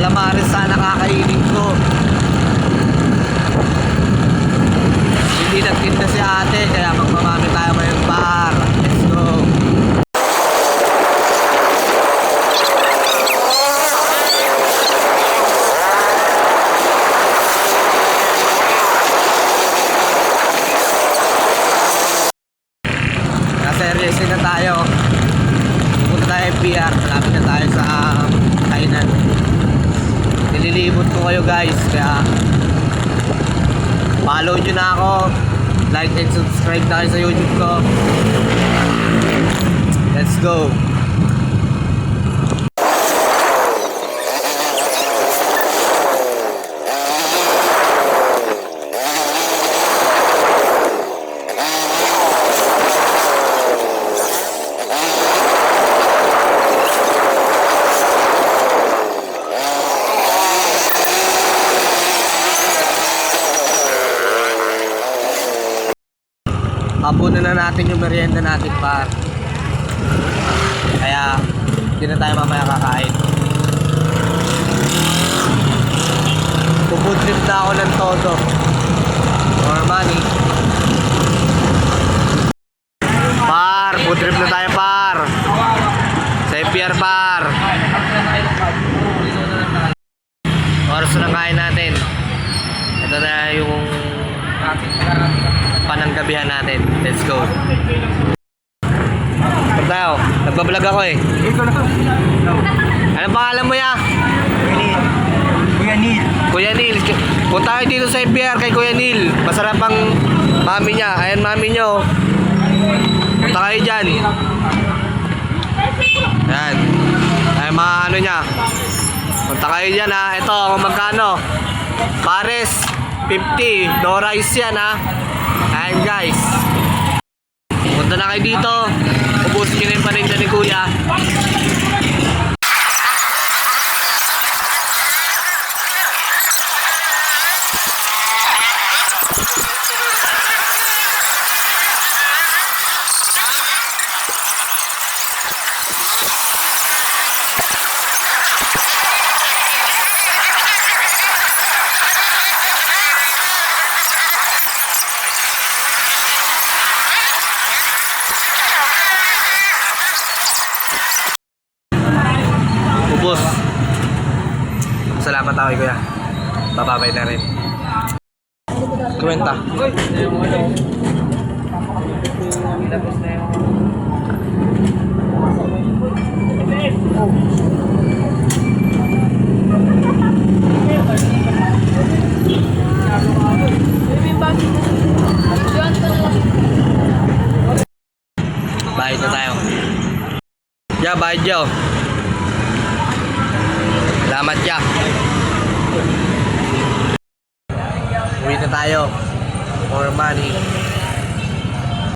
Calamares sana kakainin ko. Hindi nagtinda si ate, kaya magmamami tayo ngayong bar. Let's go. Seryosin na tayo. Pupunta tayo FBR. Malapit na tayo sa kainan. Nililibot ko kayo guys. Kaya follow nyo na ako. Like and subscribe na kayo sa YouTube ko. Let's go. Hapunan na natin yung merienda natin par. Kaya hindi na tayo mamaya kakain. Food trip na ako ng todo. More money. Par, food trip na tayo par. Sa FPR par. Oras na kain natin. Ito na yung pananggabihan natin. Let's go. Pagtayo, nagbablog ako eh. Anong pangalan mo ya? Kuya Neil. Kuya Neil. Punta kayo dito sa FBR kay Kuya Neil. Masarap ang mami niya. Ayan mami nyo. Punta kayo dyan. Ayan. Ayan mga ano niya. Punta kayo dyan ha. Ito kung magkano. Pares 50. No rice yan ha. Ayan guys. Punta na kayo dito. Ubusin nyo na yung paninda ni Kuya. Ubos. Salamat ako kay Kuya. Bababay na rin. Kwenta. Bayad na tayo. Ya, bayad yo. Salamat ya. Uwi na tayo. More money.